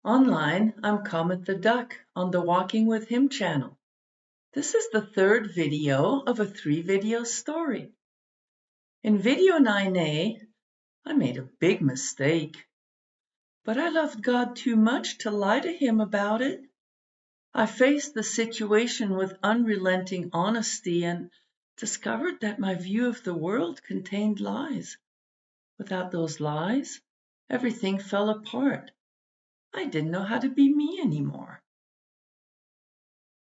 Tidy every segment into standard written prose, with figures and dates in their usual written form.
Online, I'm Comet the Duck on the Walking with Him channel. This is the third video of a 3-video story. In video 9a, I made a big mistake, but I loved God too much to lie to Him about it. I faced the situation with unrelenting honesty and discovered that my view of the world contained lies. Without those lies, everything fell apart. I didn't know how to be me anymore.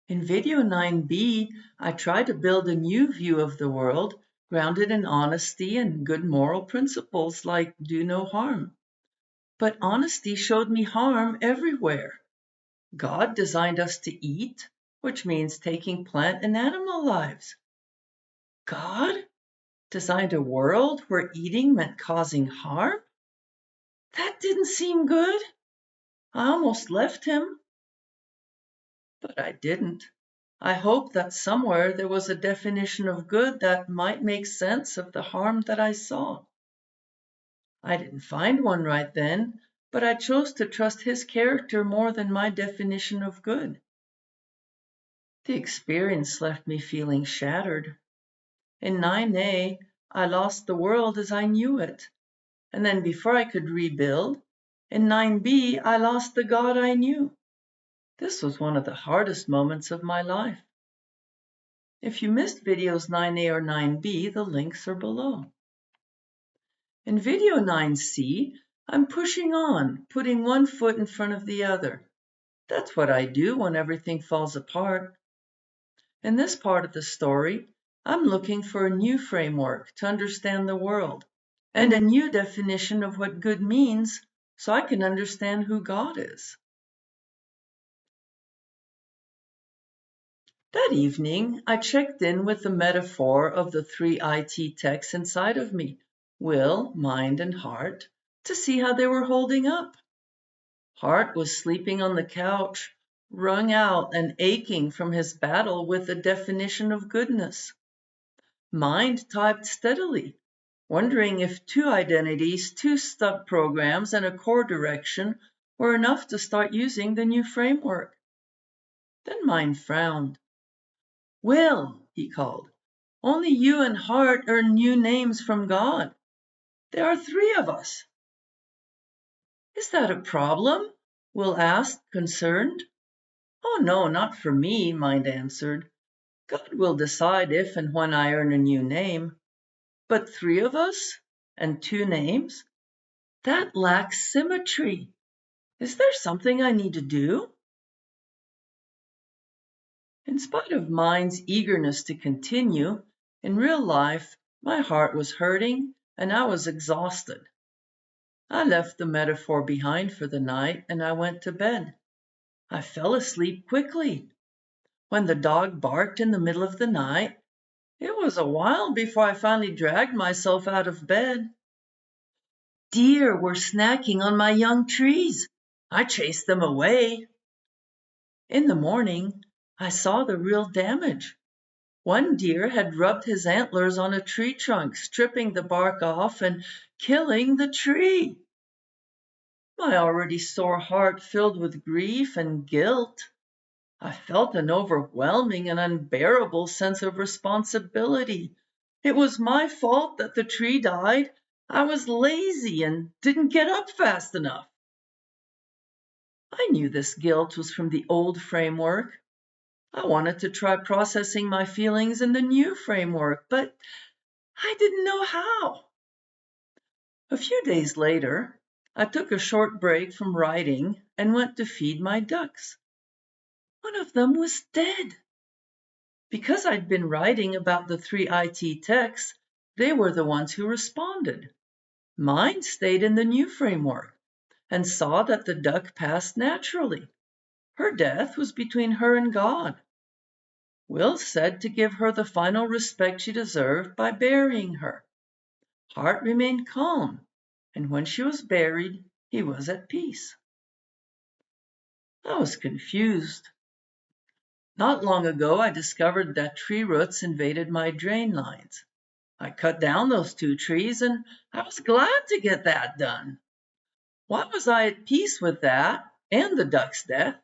In video 9b, I tried to build a new view of the world grounded in honesty and good moral principles like do no harm. But honesty showed me harm everywhere. God designed us to eat, which means taking plant and animal lives. God designed a world where eating meant causing harm? That didn't seem good. I almost left Him. But I didn't. I hoped that somewhere there was a definition of good that might make sense of the harm that I saw. I didn't find one right then, but I chose to trust His character more than my definition of good. The experience left me feeling shattered. In 9a, I lost the world as I knew it. And then before I could rebuild, in 9b, I lost the God I knew. This was one of the hardest moments of my life. If you missed videos 9a or 9b, the links are below. In video 9c, I'm pushing on, putting one foot in front of the other. That's what I do when everything falls apart. In this part of the story, I'm looking for a new framework to understand the world and a new definition of what good means so I can understand who God is. That evening, I checked in with the metaphor of the 3 IT techs inside of me, will, mind, and heart, to see how they were holding up. Heart was sleeping on the couch, wrung out and aching from his battle with the definition of goodness. Mind typed steadily, wondering if 2 identities, 2 sub-programs, and a core direction were enough to start using the new framework. Then Mind frowned. Will, he called, only you and Heart earn new names from God. There are 3 of us. Is that a problem? Will asked, concerned. Oh no, not for me, Mind answered. God will decide if and when I earn a new name. But 3 of us? And 2 names? That lacks symmetry. Is there something I need to do? In spite of Mind's eagerness to continue, in real life, my heart was hurting and I was exhausted. I left the metaphor behind for the night and I went to bed. I fell asleep quickly. When the dog barked in the middle of the night, it was a while before I finally dragged myself out of bed. Deer were snacking on my young trees. I chased them away. In the morning, I saw the real damage. One deer had rubbed his antlers on a tree trunk, stripping the bark off and killing the tree. My already sore heart filled with grief and guilt. I felt an overwhelming and unbearable sense of responsibility. It was my fault that the tree died. I was lazy and didn't get up fast enough. I knew this guilt was from the old framework. I wanted to try processing my feelings in the new framework, but I didn't know how. A few days later, I took a short break from writing and went to feed my ducks. One of them was dead. Because I'd been writing about the 3 IT techs, they were the ones who responded. Mind stayed in the new framework and saw that the duck passed naturally. Her death was between her and God. Will said to give her the final respect she deserved by burying her. Heart remained calm, and when she was buried, he was at peace. I was confused. Not long ago, I discovered that tree roots invaded my drain lines. I cut down those 2 trees, and I was glad to get that done. Why was I at peace with that and the duck's death,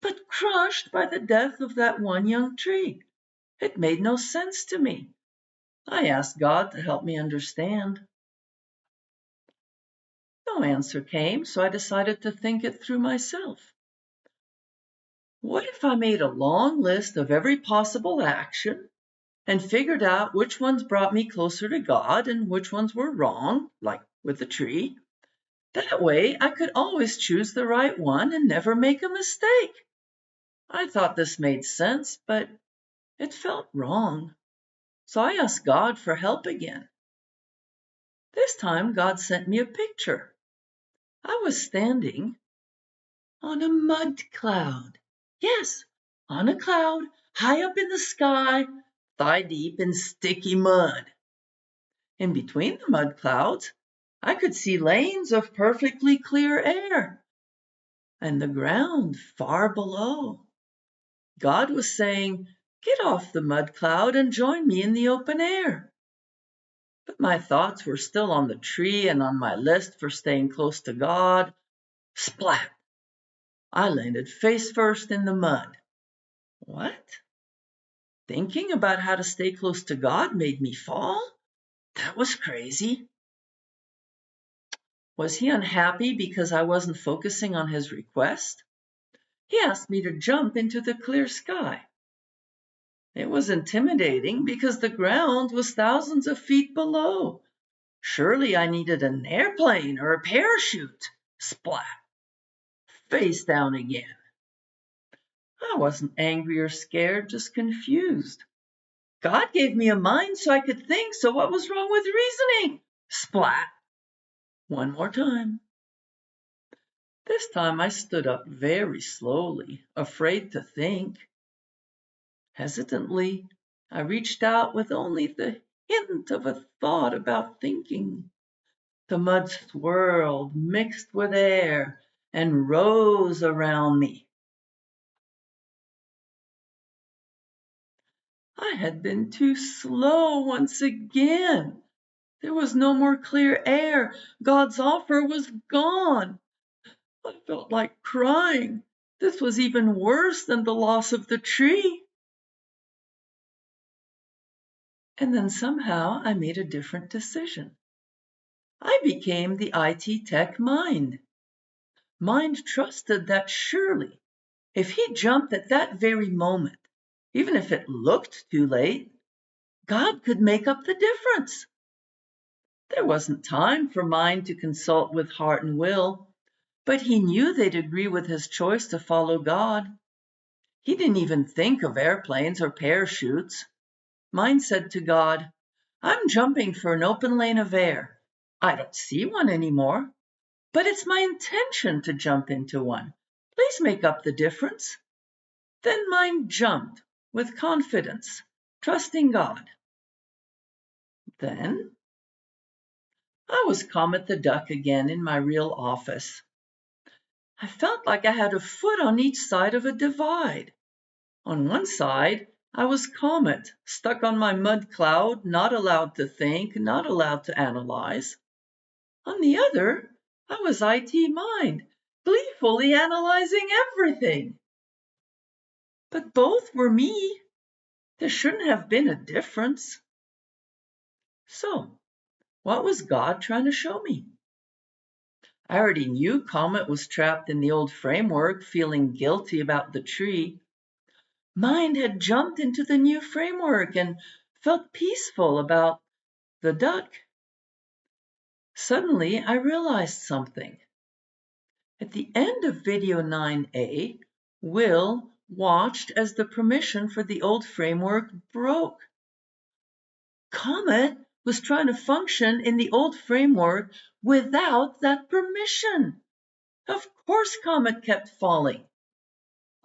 but crushed by the death of that one young tree. It made no sense to me. I asked God to help me understand. No answer came, so I decided to think it through myself. What if I made a long list of every possible action and figured out which ones brought me closer to God and which ones were wrong, like with the tree? That way I could always choose the right one and never make a mistake. I thought this made sense, but it felt wrong. So I asked God for help again. This time God sent me a picture. I was standing on a mud cloud. Yes, on a cloud, high up in the sky, thigh deep in sticky mud. In between the mud clouds, I could see lanes of perfectly clear air, and the ground far below. God was saying, "Get off the mud cloud and join me in the open air." But my thoughts were still on the tree and on my list for staying close to God. Splat! I landed face first in the mud. What? Thinking about how to stay close to God made me fall? That was crazy. Was he unhappy because I wasn't focusing on his request? He asked me to jump into the clear sky. It was intimidating because the ground was thousands of feet below. Surely I needed an airplane or a parachute. Splat! Face down again. I wasn't angry or scared, just confused. God gave me a mind so I could think, so what was wrong with reasoning? Splat! One more time. This time I stood up very slowly, afraid to think. Hesitantly, I reached out with only the hint of a thought about thinking. The mud swirled, mixed with air, and rose around me. I had been too slow once again. There was no more clear air. God's offer was gone. I felt like crying. This was even worse than the loss of the tree. And then somehow I made a different decision. I became the IT tech mind. Mind trusted that surely, if he jumped at that very moment, even if it looked too late, God could make up the difference. There wasn't time for mind to consult with heart and will, but he knew they'd agree with his choice to follow God. He didn't even think of airplanes or parachutes. Mind said to God, "I'm jumping for an open lane of air. I don't see one anymore, but it's my intention to jump into one. Please make up the difference." Then mind jumped with confidence, trusting God. Then I was Comet the Duck again in my real office. I felt like I had a foot on each side of a divide. On one side, I was Comet, stuck on my mud cloud, not allowed to think, not allowed to analyze. On the other, I was IT Mind, gleefully analyzing everything. But both were me. There shouldn't have been a difference. So, what was God trying to show me? I already knew Comet was trapped in the old framework, feeling guilty about the tree. Mind had jumped into the new framework and felt peaceful about the duck. Suddenly, I realized something. At the end of video 9A, Will watched as the permission for the old framework broke. Comet was trying to function in the old framework without that permission. Of course Comet kept falling.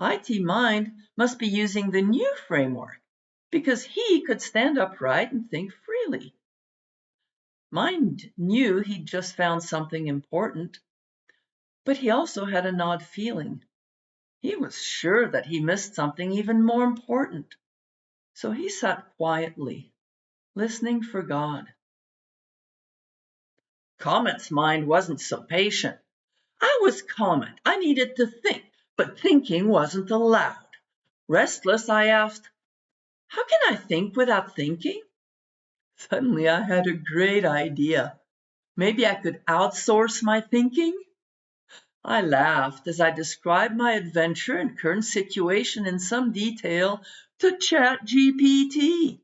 IT Mind must be using the new framework because he could stand upright and think freely. Mind knew he'd just found something important, but he also had an odd feeling. He was sure that he missed something even more important. So he sat quietly, listening for God. Comet's mind wasn't so patient. I was Comet. I needed to think, but thinking wasn't allowed. Restless, I asked, how can I think without thinking? Suddenly I had a great idea. Maybe I could outsource my thinking? I laughed as I described my adventure and current situation in some detail to ChatGPT.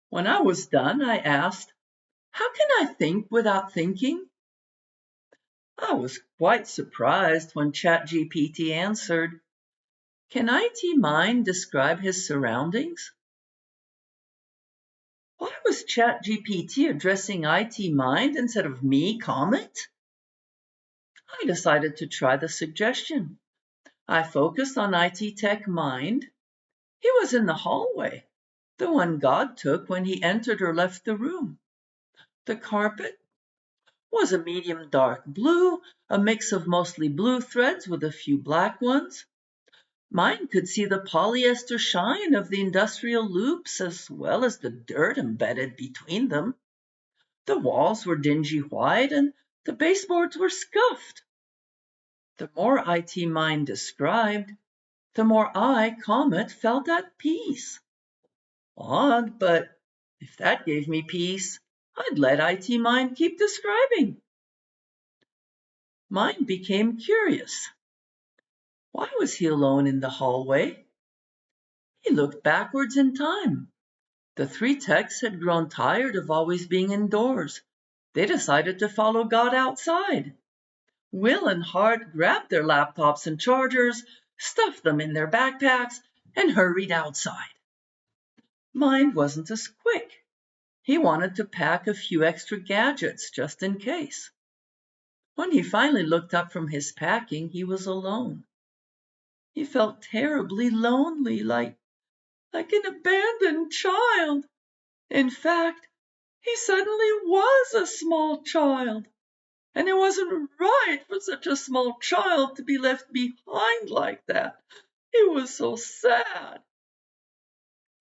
When I was done, I asked, how can I think without thinking? I was quite surprised when ChatGPT answered, can IT Mind describe his surroundings? Why was ChatGPT addressing IT Mind instead of me, Comet? I decided to try the suggestion. I focused on IT Tech Mind. He was in the hallway, the one God took when he entered or left the room. The carpet was a medium dark blue, a mix of mostly blue threads with a few black ones. Mine could see the polyester shine of the industrial loops as well as the dirt embedded between them. The walls were dingy white and the baseboards were scuffed. The more IT Mind described, the more I, Comet, felt at peace. Odd, but if that gave me peace, I'd let IT Mind keep describing. Mind became curious. Why was he alone in the hallway? He looked backwards in time. The three techs had grown tired of always being indoors. They decided to follow God outside. Will and Hart grabbed their laptops and chargers, stuffed them in their backpacks, and hurried outside. Mind wasn't as quick. He wanted to pack a few extra gadgets just in case. When he finally looked up from his packing, he was alone. He felt terribly lonely, like an abandoned child. In fact, he suddenly was a small child. And it wasn't right for such a small child to be left behind like that. It was so sad.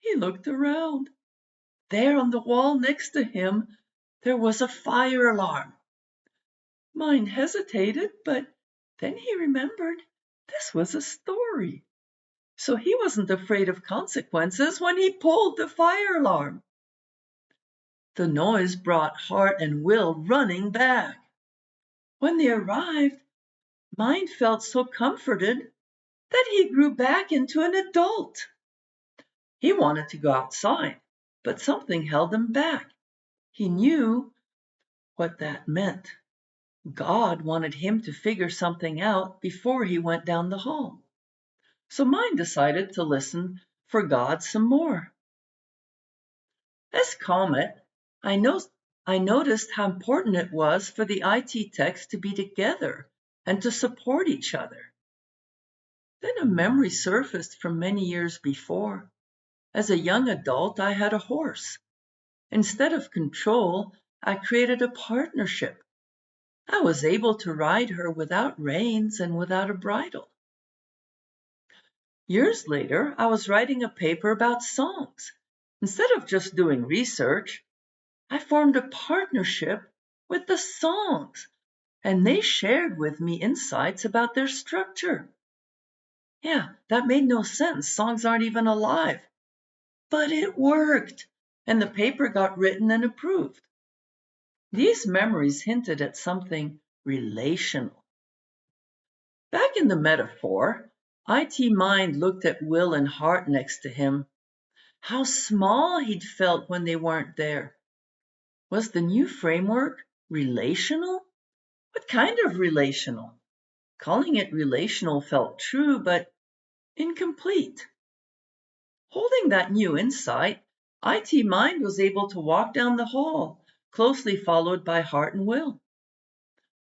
He looked around. There on the wall next to him, there was a fire alarm. Mind hesitated, but then he remembered this was a story. So he wasn't afraid of consequences when he pulled the fire alarm. The noise brought Hart and Will running back. When they arrived, Mind felt so comforted that he grew back into an adult. He wanted to go outside, but something held him back. He knew what that meant. God wanted him to figure something out before he went down the hall. So Mind decided to listen for God some more. As Comet, I noticed how important it was for the IT techs to be together and to support each other. Then a memory surfaced from many years before. As a young adult, I had a horse. Instead of control, I created a partnership. I was able to ride her without reins and without a bridle. Years later, I was writing a paper about songs. Instead of just doing research, I formed a partnership with the songs, and they shared with me insights about their structure. Yeah, that made no sense. Songs aren't even alive. But it worked, and the paper got written and approved. These memories hinted at something relational. Back in the metaphor, IT Mind looked at Will and Hart next to him. How small he'd felt when they weren't there. Was the new framework relational? What kind of relational? Calling it relational felt true, but incomplete. Holding that new insight, IT Mind was able to walk down the hall, closely followed by Hart and Will.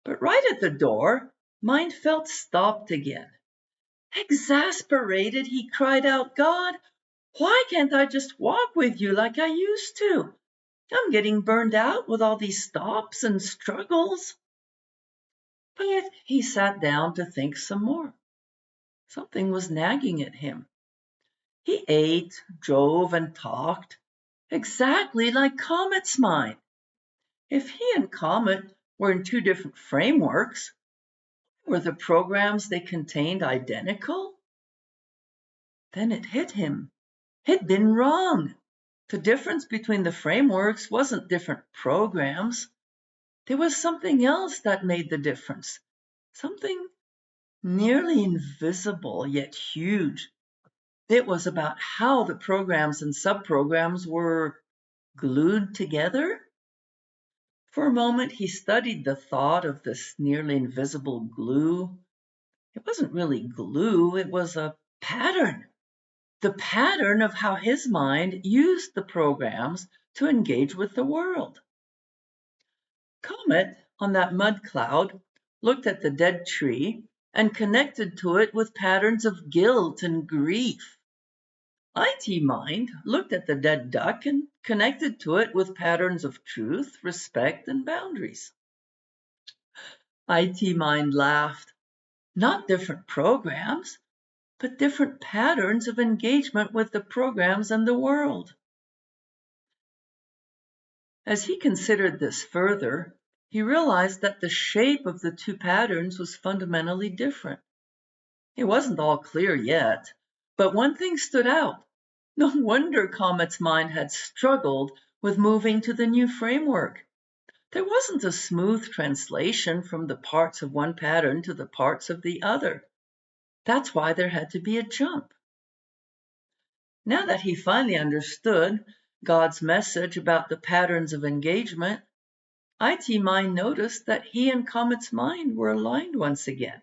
But right at the door, Mind felt stopped again. Exasperated, he cried out, God, why can't I just walk with you like I used to? I'm getting burned out with all these stops and struggles. But he sat down to think some more. Something was nagging at him. He ate, drove, and talked, exactly like Comet's mind. If he and Comet were in two different frameworks, were the programs they contained identical? Then it hit him. He'd been wrong. The difference between the frameworks wasn't different programs. There was something else that made the difference. Something nearly invisible, yet huge. It was about how the programs and subprograms were glued together. For a moment, he studied the thought of this nearly invisible glue. It wasn't really glue, it was a pattern. The pattern of how his mind used the programs to engage with the world. Comet, on that mud cloud, looked at the dead tree and connected to it with patterns of guilt and grief. IT Mind looked at the dead duck and connected to it with patterns of truth, respect, and boundaries. IT Mind laughed. Not different programs, but different patterns of engagement with the programs and the world. As he considered this further, he realized that the shape of the two patterns was fundamentally different. It wasn't all clear yet, but one thing stood out. No wonder Comet's mind had struggled with moving to the new framework. There wasn't a smooth translation from the parts of one pattern to the parts of the other. That's why there had to be a jump. Now that he finally understood God's message about the patterns of engagement, IT Mind noticed that he and Comet's mind were aligned once again,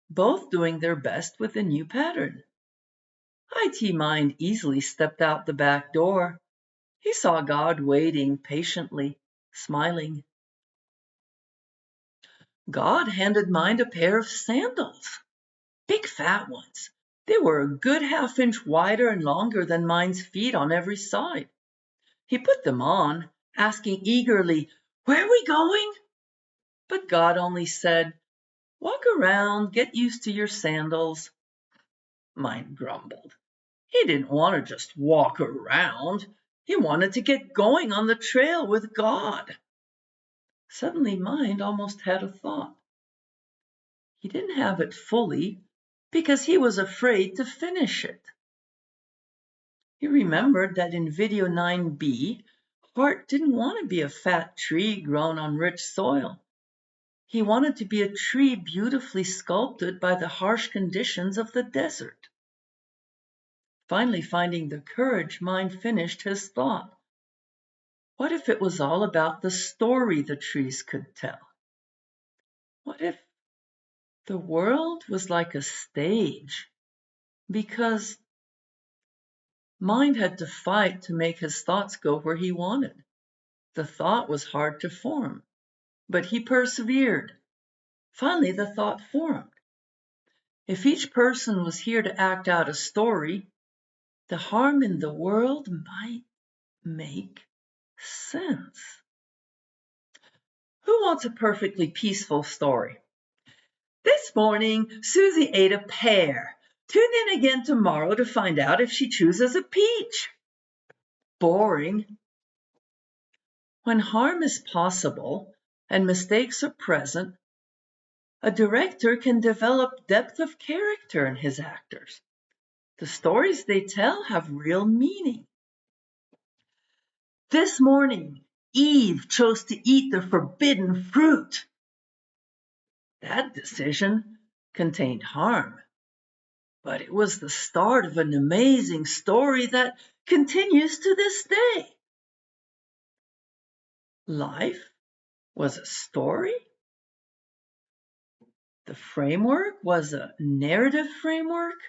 both doing their best with the new pattern. IT Mind easily stepped out the back door. He saw God waiting patiently, smiling. God handed Mind a pair of sandals, big fat ones. They were a good half-inch wider and longer than Mind's feet on every side. He put them on, asking eagerly, "Where are we going?" But God only said, "Walk around, get used to your sandals." Mind grumbled. He didn't want to just walk around. He wanted to get going on the trail with God. Suddenly, Mind almost had a thought. He didn't have it fully because he was afraid to finish it. He remembered that in video 9b, Hart didn't want to be a fat tree grown on rich soil. He wanted to be a tree beautifully sculpted by the harsh conditions of the desert. Finally finding the courage, Mind finished his thought. What if it was all about the story the trees could tell? What if the world was like a stage? Because Mind had to fight to make his thoughts go where he wanted. The thought was hard to form, but he persevered. Finally, the thought formed. If each person was here to act out a story, the harm in the world might make sense. Who wants a perfectly peaceful story? This morning, Susie ate a pear. Tune in again tomorrow to find out if she chooses a peach. Boring. When harm is possible and mistakes are present, a director can develop depth of character in his actors. The stories they tell have real meaning. This morning, Eve chose to eat the forbidden fruit. That decision contained harm, but it was the start of an amazing story that continues to this day. Life was a story? The framework was a narrative framework?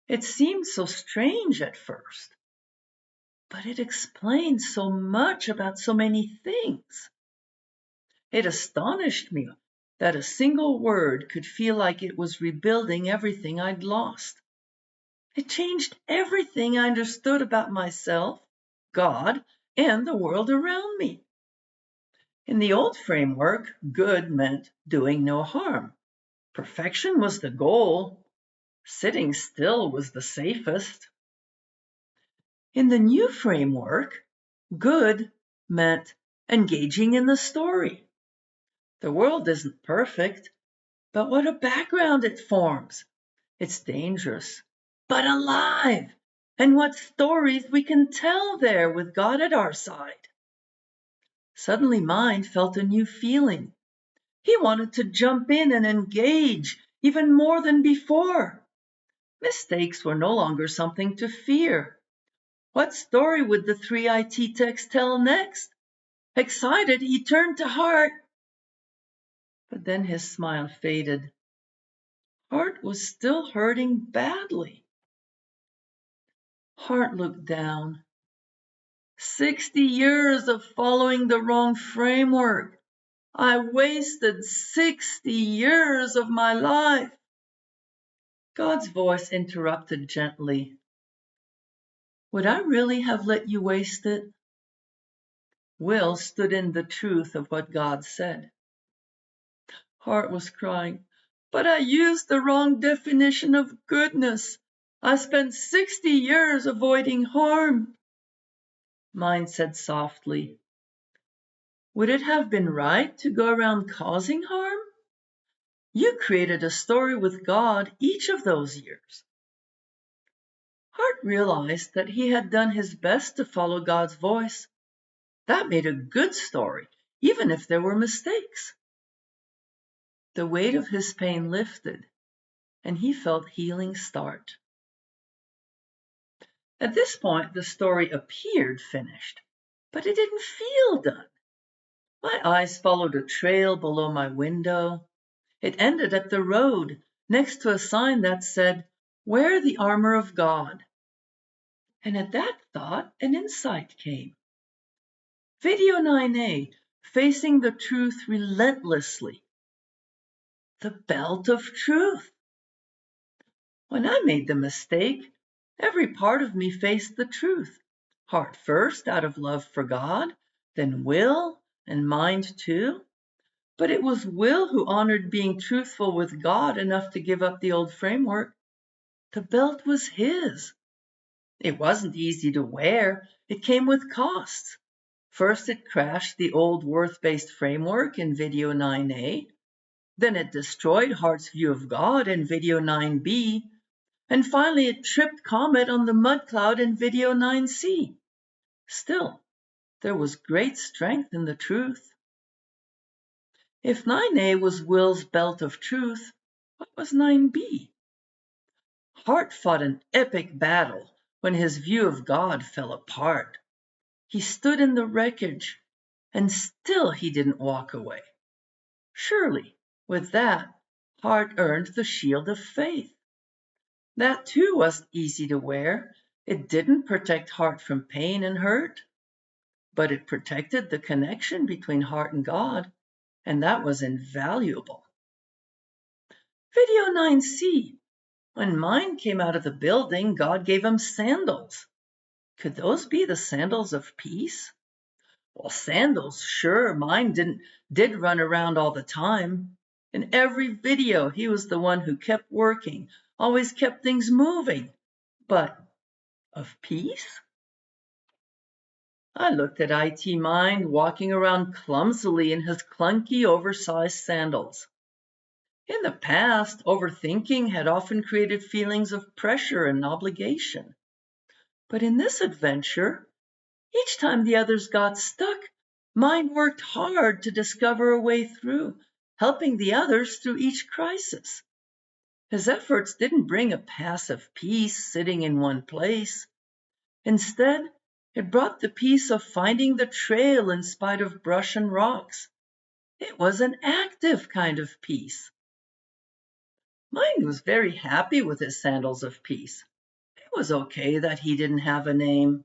It seemed so strange at first, but it explained so much about so many things. It astonished me that a single word could feel like it was rebuilding everything I'd lost. It changed everything I understood about myself, God, and the world around me. In the old framework, good meant doing no harm. Perfection was the goal. Sitting still was the safest. In the new framework, good meant engaging in the story. The world isn't perfect, But what a background it forms! It's dangerous, but alive. And what stories we can tell there with God at our side. Suddenly Mind felt a new feeling. He wanted to jump in and engage even more than before. Mistakes were no longer something to fear. What story would the three IT techs tell next? Excited, he turned to Hart. But then his smile faded. Hart was still hurting badly. Hart looked down. 60 years of following the wrong framework. I wasted 60 years of my life. God's voice interrupted gently. Would I really have let you waste it? Will stood in the truth of what God said. Hart was crying, but I used the wrong definition of goodness. I spent 60 years avoiding harm. Mind said softly, would it have been right to go around causing harm? You created a story with God each of those years. Hart realized that he had done his best to follow God's voice. That made a good story, even if there were mistakes. The weight of his pain lifted, and he felt healing start. At this point, the story appeared finished, but it didn't feel done. My eyes followed a trail below my window. It ended at the road, next to a sign that said, "Wear the armor of God." And at that thought, an insight came. Video 9A, facing the truth relentlessly. The belt of truth. When I made the mistake, every part of me faced the truth. Heart first, out of love for God, then will, and mind too. But it was Will who honored being truthful with God enough to give up the old framework. The belt was his. It wasn't easy to wear. It came with costs. First, it crashed the old worth-based framework in Video 9A. Then it destroyed Heart's view of God in Video 9B. And finally, it tripped Comet on the mud cloud in Video 9C. Still, there was great strength in the truth. If 9A was Will's belt of truth, what was 9B? Hart fought an epic battle when his view of God fell apart. He stood in the wreckage, and still he didn't walk away. Surely, with that, Hart earned the shield of faith. That too wasn't easy to wear. It didn't protect Hart from pain and hurt, but it protected the connection between Hart and God, and that was invaluable. Video 9C. When Mind came out of the building, God gave him sandals. Could those be the sandals of peace? Well, sandals, sure, Mind did run around all the time. In every video, he was the one who kept working, always kept things moving. But of peace? I looked at IT Mind walking around clumsily in his clunky, oversized sandals. In the past, overthinking had often created feelings of pressure and obligation. But in this adventure, each time the others got stuck, Mind worked hard to discover a way through, helping the others through each crisis. His efforts didn't bring a passive peace sitting in one place. Instead, it brought the peace of finding the trail in spite of brush and rocks. It was an active kind of peace. Mind was very happy with his sandals of peace. It was okay that he didn't have a name.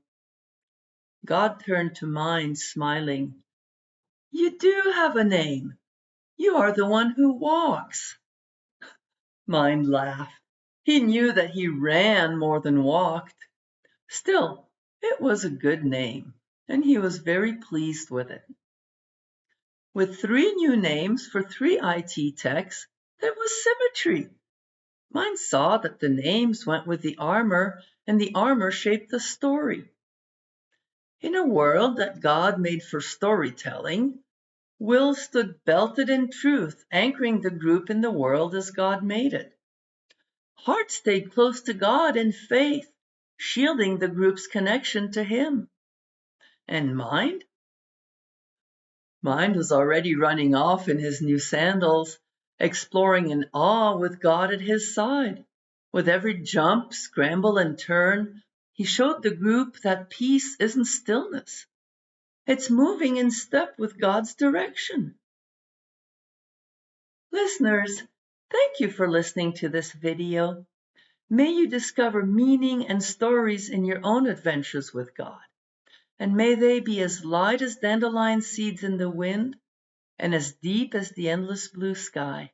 God turned to Mind, smiling. You do have a name. You are the one who walks. Mind laughed. He knew that he ran more than walked. Still, it was a good name, and he was very pleased with it. With 3 new names for 3 IT techs, there was symmetry. Mind saw that the names went with the armor, and the armor shaped the story. In a world that God made for storytelling, Will stood belted in truth, anchoring the group in the world as God made it. Heart stayed close to God in faith, shielding the group's connection to Him. And Mind? Mind was already running off in his new sandals, exploring in awe with God at his side. With every jump, scramble, and turn, he showed the group that peace isn't stillness. It's moving in step with God's direction. Listeners, thank you for listening to this video. May you discover meaning and stories in your own adventures with God. And may they be as light as dandelion seeds in the wind and as deep as the endless blue sky.